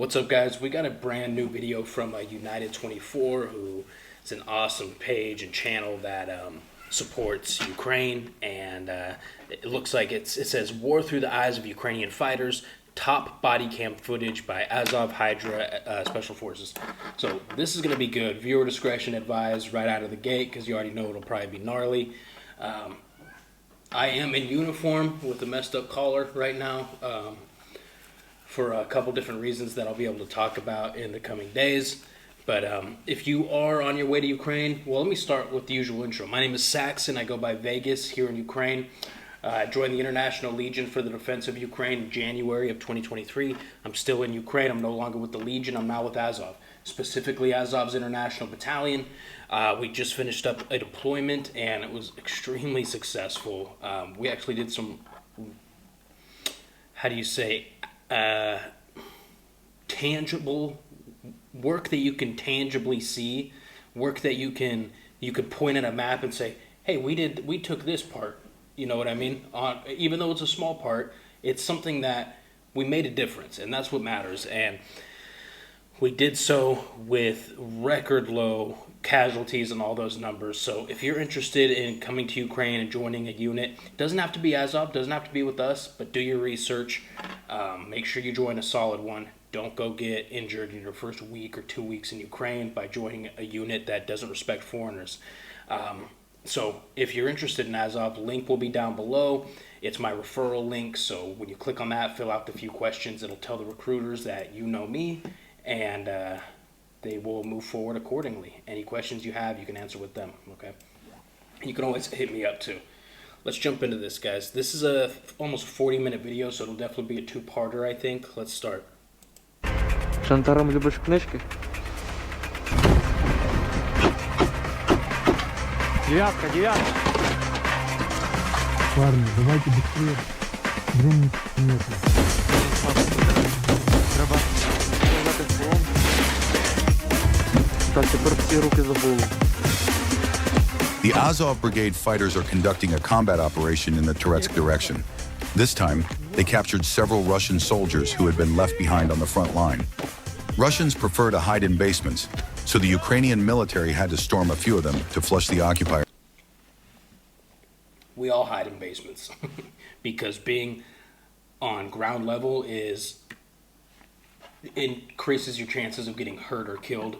What's up, guys? We got a brand new video from United 24, who is an awesome page and channel that supports Ukraine, and it looks like it says "War Through the Eyes of Ukrainian Fighters." Top body cam footage by Azov Hydra Special Forces. So this is going to be good. Viewer discretion advised right out of the gate, because you already know it'll probably be gnarly. I am in uniform with a messed up collar right now. For a couple different reasons that I'll be able to talk about in the coming days. But if you are on your way to Ukraine, well, let me start with the usual intro. My name is Saxon. I go by Vegas here in Ukraine. I joined the International Legion for the Defense of Ukraine in January of 2023. I'm still in Ukraine. I'm no longer with the Legion. I'm now with Azov, specifically Azov's International Battalion. We just finished up a deployment, and it was extremely successful. We actually did some, tangible work that you can tangibly see, work that you can point at a map and say, hey, we took this part. You know what I mean? Even though it's a small part, it's something that we made a difference, and that's what matters. And we did so with record low casualties and all those numbers. So if you're interested in coming to Ukraine and joining a unit, it doesn't have to be Azov, doesn't have to be with us, but do your research. Make sure you join a solid one. Don't go get injured in your first week or 2 weeks in Ukraine by joining a unit that doesn't respect foreigners. So if you're interested in Azov, link will be down below. It's my referral link, so when you click on that, fill out the few questions. It'll tell the recruiters that you know me, and they will move forward accordingly. Any questions you have, you can answer with them, okay? You can always hit me up too. Let's jump into this, guys. This is a almost 40-minute video, so it'll definitely be a two-parter, I think. Let's start. Шантаром любиш книжки? Девятка. Парни, давайте быстрее. Времени нет. Треба взяти стволом. Так, тепер всі руки забули. The Azov Brigade fighters are conducting a combat operation in the Turretsk direction. This time, they captured several Russian soldiers who had been left behind on the front line. Russians prefer to hide in basements, so the Ukrainian military had to storm a few of them to flush the occupiers. We all hide in basements because being on ground level increases your chances of getting hurt or killed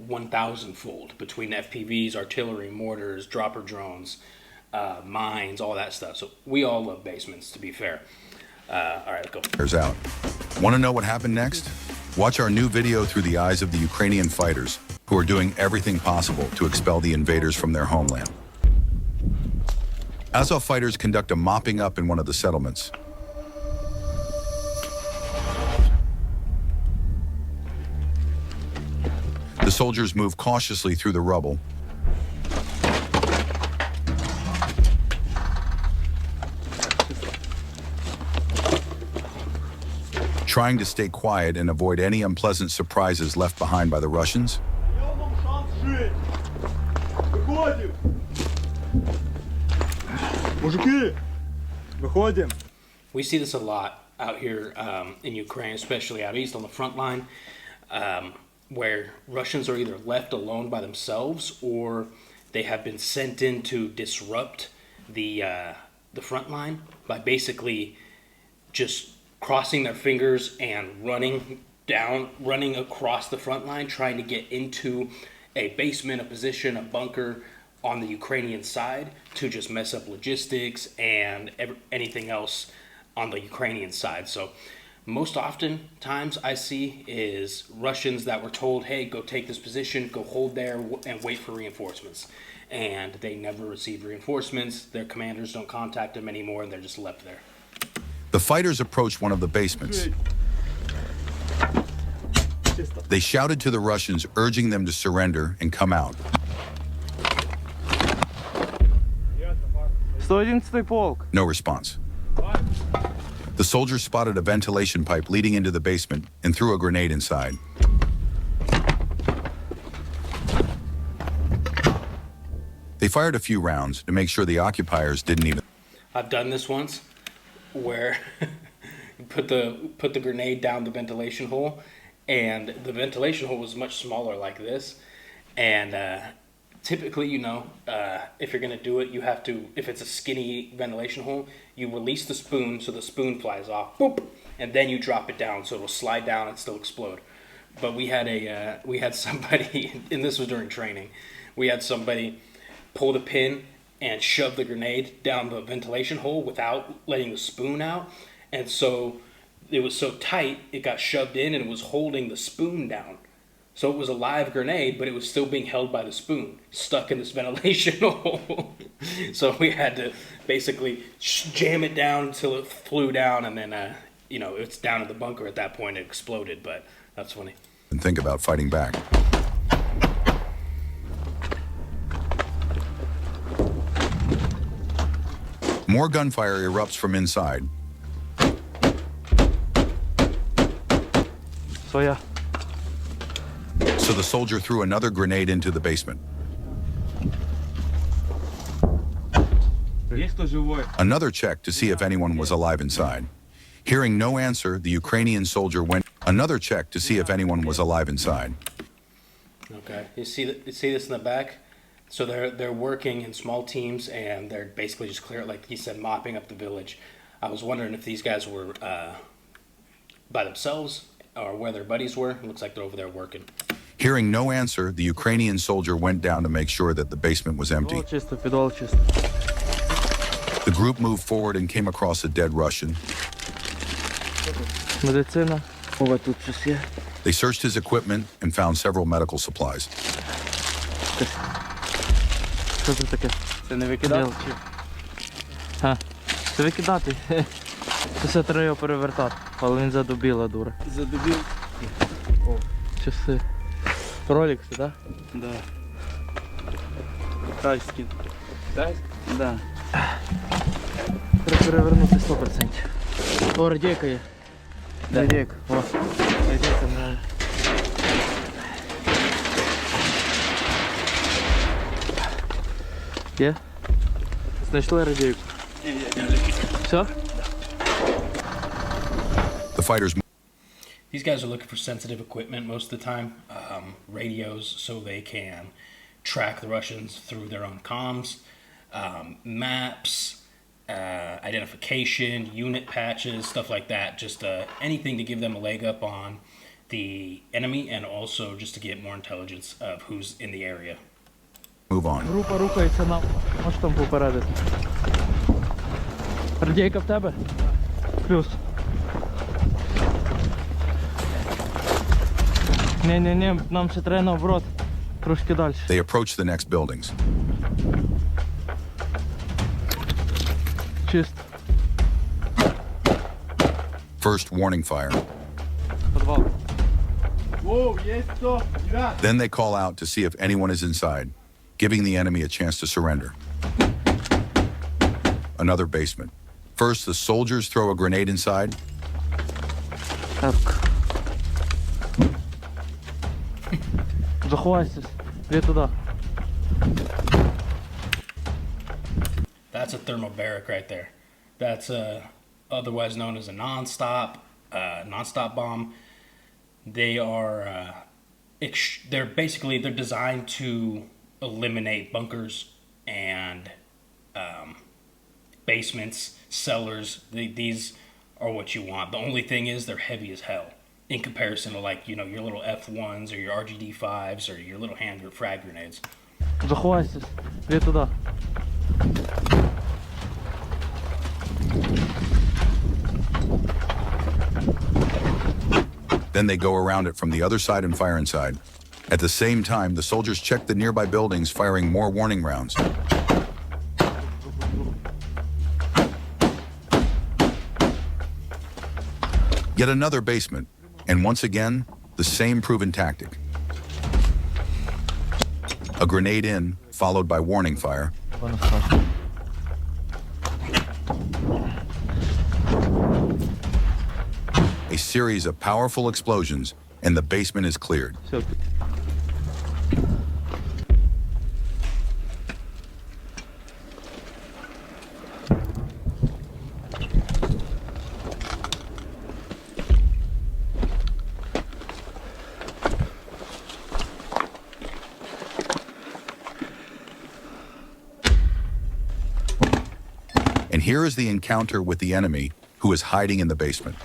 1,000-fold between FPVs, artillery, mortars, dropper drones, mines, all that stuff. So we all love basements, to be fair. All right, let's go. Out. Want to know what happened next? Watch our new video through the eyes of the Ukrainian fighters, who are doing everything possible to expel the invaders from their homeland. Azov fighters conduct a mopping up in one of the settlements. The soldiers move cautiously through the rubble. Trying to stay quiet and avoid any unpleasant surprises left behind by the Russians. We see this a lot out here in Ukraine, especially out east on the front line, where Russians are either left alone by themselves or they have been sent in to disrupt the front line by basically just crossing their fingers and running across the front line, trying to get into a basement, a position, a bunker on the Ukrainian side to just mess up logistics and anything else on the Ukrainian side. So most often times I see is Russians that were told, hey, go take this position, go hold there and wait for reinforcements. And they never receive reinforcements. Their commanders don't contact them anymore, and they're just left there. The fighters approached one of the basements. They shouted to the Russians, urging them to surrender and come out. 111-й полк. No response. The soldiers spotted a ventilation pipe leading into the basement and threw a grenade inside. They fired a few rounds to make sure the occupiers didn't even... I've done this once where put the grenade down the ventilation hole, and the ventilation hole was much smaller like this, and typically, if you're gonna do it, you have to, if it's a skinny ventilation hole, you release the spoon so the spoon flies off, boop, and then you drop it down so it'll slide down and still explode. But we had somebody, and this was during training, we had somebody pull the pin and shove the grenade down the ventilation hole without letting the spoon out, and so it was so tight it got shoved in and it was holding the spoon down. So it was a live grenade, but it was still being held by the spoon, stuck in this ventilation hole. So we had to basically jam it down until it flew down, and then it's down in the bunker at that point. It exploded, but that's funny. And think about fighting back. More gunfire erupts from inside. So yeah. So the soldier threw another grenade into the basement. Another check to see if anyone was alive inside. Hearing no answer, the Ukrainian soldier went. Another check to see if anyone was alive inside. Okay, you see this in the back? So they're working in small teams, and they're basically just clear, like he said, mopping up the village. I was wondering if these guys were by themselves or where their buddies were. It looks like they're over there working. Hearing no answer, the Ukrainian soldier went down to make sure that the basement was empty. Підвал чисто. The group moved forward and came across a dead Russian. Медицина. Ова тут щось є. They searched his equipment and found several medical supplies. Що це таке? Це не викидати? Мелочі. Ха. Це викидати. Це все треба його перевертати. Але він задубіла, дура. Задубів? Часи. Ролікси, так? Да. Тайський. Тайський? Да. Треба перевернути 100%. О, радійка є. Де? Радійка. О, радійка має. Є? Знайшли радійку? Все? The fighters These guys are looking for sensitive equipment most of the time, radios, so they can track the Russians through their own comms, maps, identification, unit patches, stuff like that. Just anything to give them a leg up on the enemy, and also just to get more intelligence of who's in the area. move on. Група рухається нам. Можеш там попередити. Радійка в тебе? Плюс. Ні, нам ще треба наоборот. Трошки далі. They approached the next buildings. Чисто. First warning fire. Підвал. Then they call out to see if anyone is inside, giving the enemy a chance to surrender. Another basement. First, the soldiers throw a grenade inside. Так. Заховайся. Іди туди. That's a thermal barrack right there. That's otherwise known as a non-stop bomb. They are they're designed to eliminate bunkers and basements, cellars. These are what you want. The only thing is they're heavy as hell in comparison to your little F1s or your RGD5s or your little hand frag grenades. Заховайся. Іди туди. Then they go around it from the other side and fire inside. At the same time, the soldiers check the nearby buildings, firing more warning rounds. Yet another basement, and once again, the same proven tactic. A grenade in, followed by warning fire. Воно страшно. A series of powerful explosions, and the basement is cleared. Все. And here is the encounter with the enemy, who is hiding in the basement.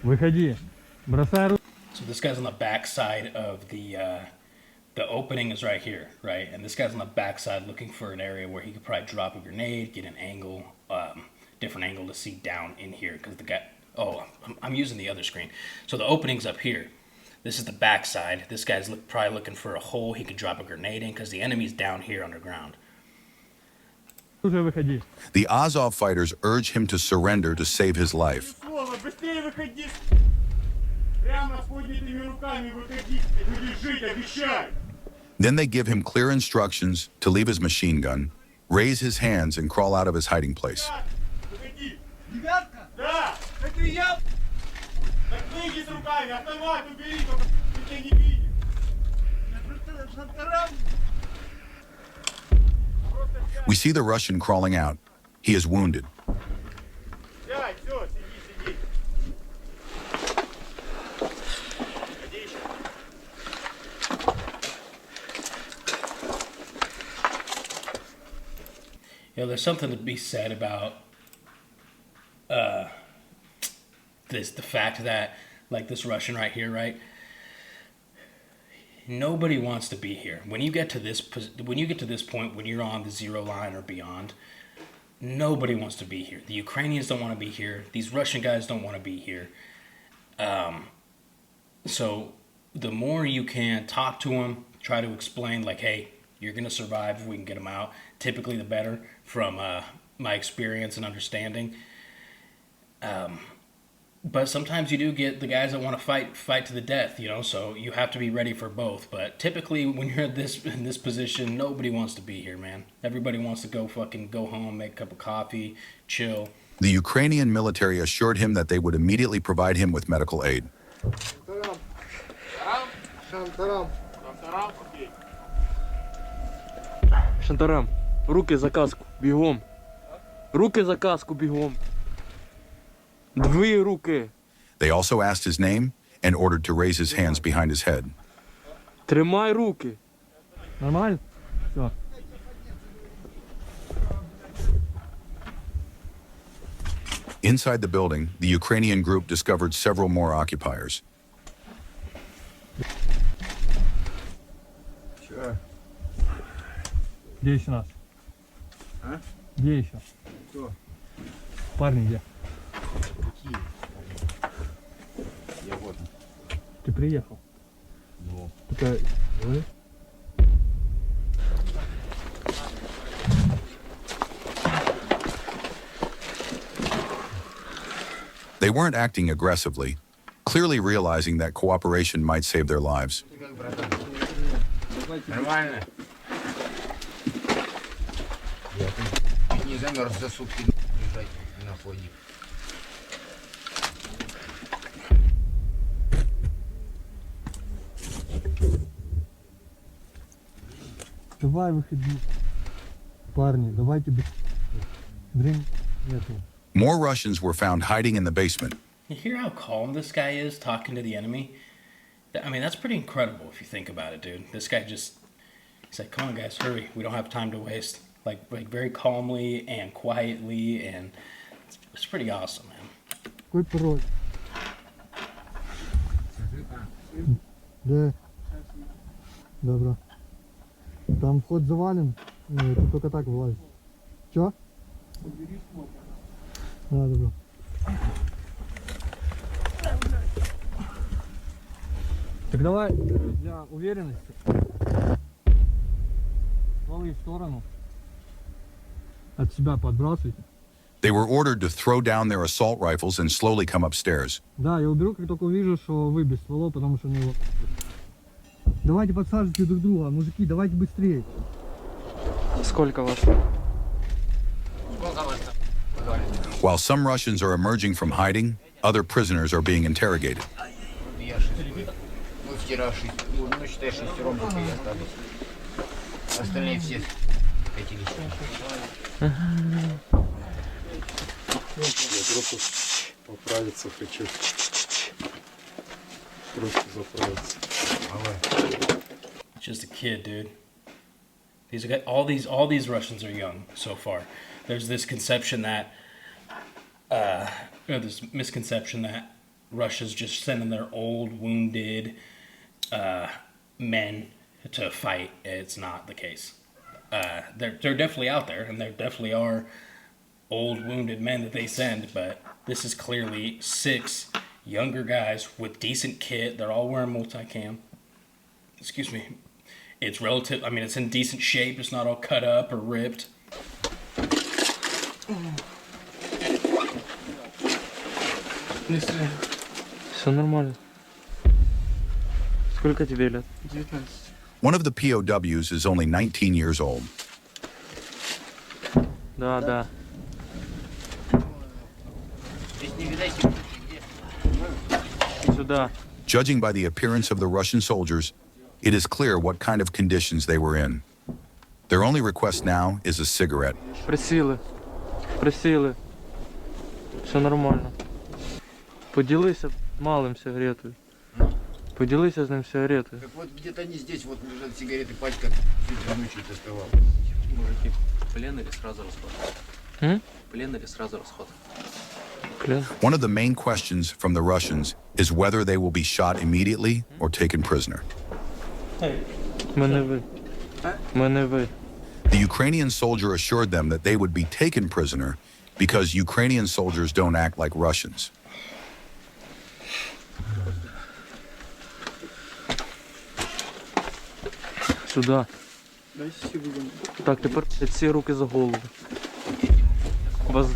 Выходи. Бросай руку. So this guy's on the back side of the opening is right here, right? And this guy's on the back side looking for an area where he could probably drop a grenade, get an angle, different angle to see down in here. Because the guy, I'm using the other screen. So the opening's up here. This is the back side. This guy's probably looking for a hole he could drop a grenade in because the enemy's down here underground. Уже выходи. The Azov fighters urge him to surrender to save his life. Быстрее выходи! Прямо с поднятыми руками выходи! Ты будешь жить, обещаю! Then they give him clear instructions to leave his machine gun, raise his hands, and crawl out of his hiding place. Выходи! Девятка? Да! Это я! Так выйди с руками, автомат убери, только ты тебя не видишь! We see the Russian crawling out. He is wounded. Сядь, все, сиди, сиди! Ходи еще! You know, there's something to be said about the fact that, like this Russian right here, right? Nobody wants to be here. When you get to this point, when you're on the 0 line or beyond, nobody wants to be here. The Ukrainians don't want to be here. These Russian guys don't want to be here. So the more you can talk to them, try to explain, like, hey, you're going to survive if we can get them out. Typically the better from my experience and understanding. But sometimes you do get the guys that want to fight to the death, you know, so you have to be ready for both. But typically when you're in this position, nobody wants to be here, man. Everybody wants to go home, make a cup of coffee, chill. The Ukrainian military assured him that they would immediately provide him with medical aid. Шантарам, руки за каску, бігом. Руки за каску, бігом. Дві руки. They also asked his name and ordered to raise his hands behind his head. Тримай руки. Нормально? Все. Inside the building, the Ukrainian group discovered several more occupiers. Где еще нас? А? Где еще? Кто? Парни где? Какие? Я вот. Ты приехал? Ну. Только вы? They weren't acting aggressively, clearly realizing that cooperation might save their lives. Ты как, братан? Нормально? Чуть не замерз за сутки лежать на фоне. Давай выходи. Парни, давайте быстрее. Время нету. More Russians were found hiding in the basement. You hear how calm this guy is talking to the enemy? I mean, that's pretty incredible if you think about it, dude. This guy he's like, come on, guys, hurry. We don't have time to waste. Like very calmly and quietly, and it's pretty awesome, man. Какой пароль? Да. Добро. Там вход завален, ты только так вылазишь. Чё? Добро. Так давай для уверенности стволы в сторону. От себя подбрасывайте. They were ordered to throw down their assault rifles and slowly come upstairs. Да, я уберу, как только увижу, что вы без стволов, потому что у него... Давайте подсаживайте друг друга, мужики, давайте быстрее. Сколько вас? Сколько вас там? While some Russians are emerging from hiding, other prisoners are being interrogated. Я шестой. Мы вчера ну считай шестером только и остались. Остальные все катились. Я просто поправиться хочу. Просто заправиться. Давай. Just a kid, dude. All these Russians are young so far. There's this conception that, this misconception that Russia's just sending their old, wounded men to fight. It's not the case. They're definitely out there, and there definitely are old, wounded men that they send, but this is clearly 6 younger guys with decent kit. They're all wearing multicam. Excuse me. It's relative. I mean, it's in decent shape. It's not all cut up or ripped. Все нормально. Сколько тебе лет? One of the POWs is only 19 years old. Да, да. Сюда. Judging by the appearance of the Russian soldiers, it is clear what kind of conditions they were in. Their only request now is a cigarette. Присіли. Присіли. Все нормально. Поділися малим сигаретою. Поділися з ним сигаретою. Так вот где-то они здесь, вот лежат сигареты, пачка чуть вонючей доставала. Мужики, плен или сразу расход? Плен или сразу расход? Плен. One of the main questions from the Russians is whether they will be shot immediately or taken prisoner. Ми не ви. Ми не ви. The Ukrainian soldier assured them that they would be taken prisoner because Ukrainian soldiers don't act like Russians. Сюди. Так, тепер ці руки за голову. Вас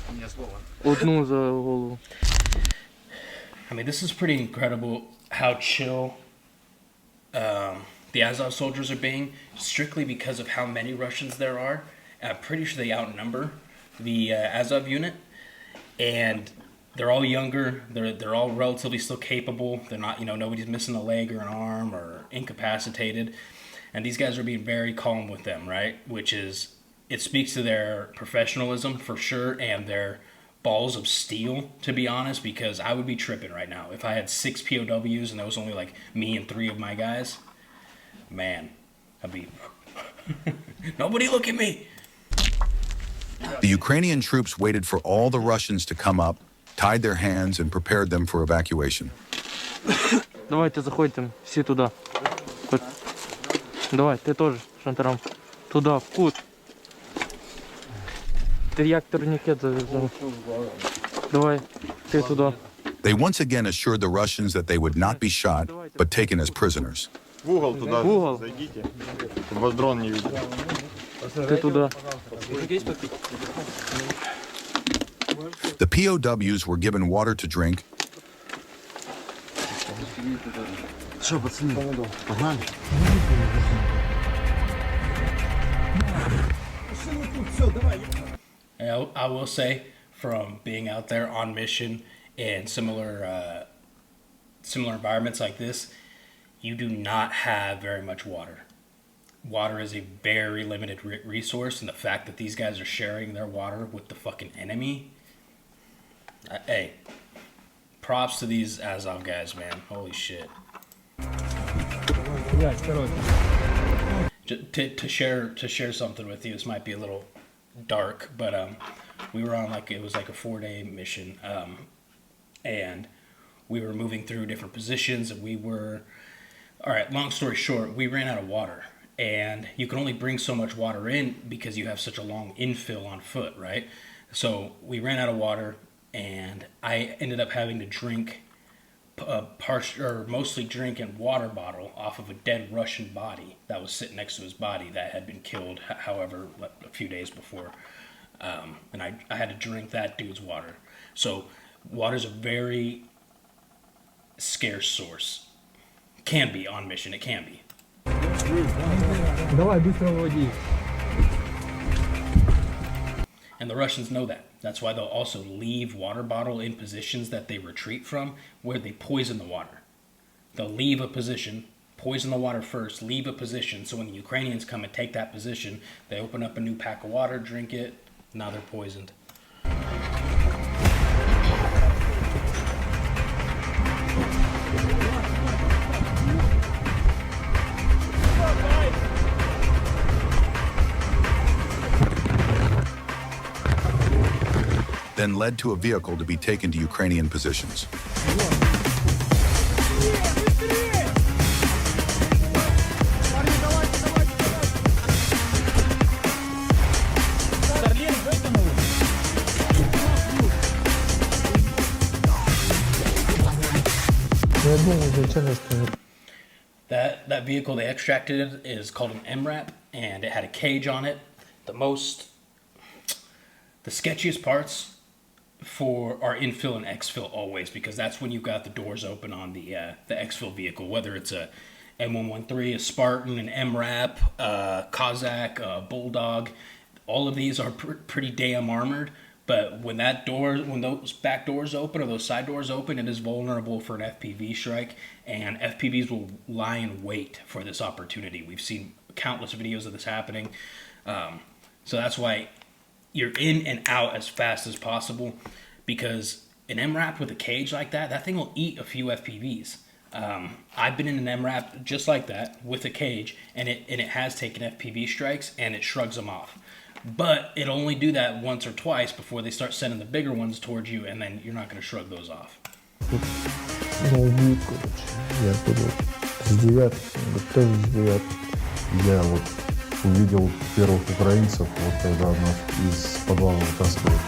У меня слово. одну за голову. I mean, this is pretty incredible how chill the Azov soldiers are being, strictly because of how many Russians there are. I'm pretty sure they outnumber the Azov unit, and they're all younger. They're all relatively still capable. They're not, nobody's missing a leg or an arm or incapacitated, and these guys are being very calm with them, right? Which is, it speaks to their professionalism for sure, and their balls of steel, to be honest, because I would be tripping right now if I had 6 POWs and there was only like me and 3 of my guys. Man, I'd be nobody look at me. The Ukrainian troops waited for all the Russians to come up, tied their hands, and prepared them for evacuation. Давайте заходьте всі туди. Давай, ти теж, Шантарам. Туди, в кут. Ти як турнікет зав'язав. Давай, ти туди. They once again assured the Russians that they would not be shot, but taken as prisoners. В угол туда В угол. зайдите, чтобы вас дрон не видел. Ти туди. The POWs were given water to drink, Что, пацаны, погнали? I will say, from being out there on mission in similar environments like this, you do not have very much water. Water is a very limited resource, and the fact that these guys are sharing their water with the fucking enemy, hey, props to these Azov guys, man. Holy shit. To share something with you, this might be a little dark, but we were on it was like a 4-day mission, and we were moving through different positions, and all right, long story short, we ran out of water, and you can only bring so much water in because you have such a long infill on foot, right? So we ran out of water, and I ended up having to drink mostly drink a water bottle off of a dead Russian body that was sitting next to his body that had been killed, however, a few days before. And I had to drink that dude's water. So water's a very scarce source. Can be on mission, it can be. Давай, быстро води. And the Russians know that. That's why they'll also leave water bottle in positions that they retreat from, where they poison the water. They'll leave a position, poison the water first, leave a position, so when the Ukrainians come and take that position, they open up a new pack of water, drink it, now they're poisoned. then led to a vehicle to be taken to Ukrainian positions. That vehicle they extracted is called an MRAP, and it had a cage on it. The sketchiest parts are infill and exfil always, because that's when you've got the doors open on the exfil vehicle, whether it's a M113, a Spartan, an MRAP, Cossack, a Bulldog. All of these are pretty damn armored, but when those back doors open or those side doors open, it is vulnerable for an FPV strike, and FPVs will lie in wait for this opportunity. We've seen countless videos of this happening, so that's why you're in and out as fast as possible, because an MRAP with a cage like that thing will eat a few FPVs. I've been in an MRAP just like that with a cage, and it has taken FPV strikes, and it shrugs them off. But it'll only do that once or twice before they start sending the bigger ones towards you, and then you're not going to shrug those off. Ноутбук, короче, я оттуда с 9, тоже с 9. Я вот увидел первых украинцев, вот когда нас из подвала вытаскивают.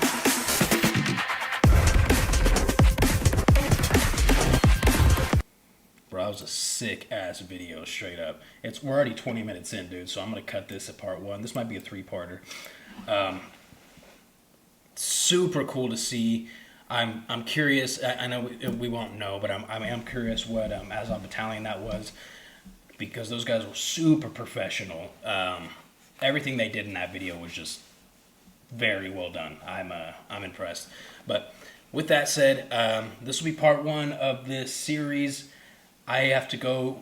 Bro, that was a sick ass video, straight up. We're already 20 minutes in, dude, so I'm gonna cut this at part 1. This might be a 3-parter. Super cool to see. I'm curious. I know we won't know, but I'm curious what Azov Battalion that was, because those guys were super professional. Everything they did in that video was just very well done. I'm impressed. But with that said, this will be part 1 of this series. I have to go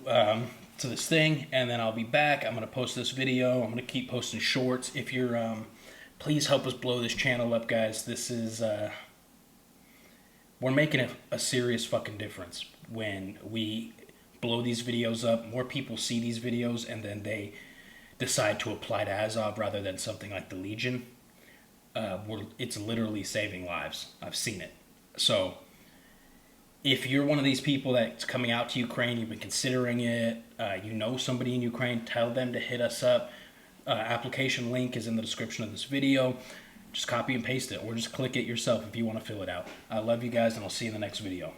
to this thing, and then I'll be back. I'm going to post this video. I'm going to keep posting shorts. If you're, please help us blow this channel up, guys. This is, we're making a serious fucking difference when we blow these videos up. More people see these videos, and then they decide to apply to Azov rather than something like the Legion. It's literally saving lives. I've seen it. So if you're one of these people that's coming out to Ukraine, you've been considering it, you know somebody in Ukraine, tell them to hit us up. Application link is in the description of this video. Just copy and paste it, or just click it yourself if you want to fill it out. I love you guys, and I'll see you in the next video.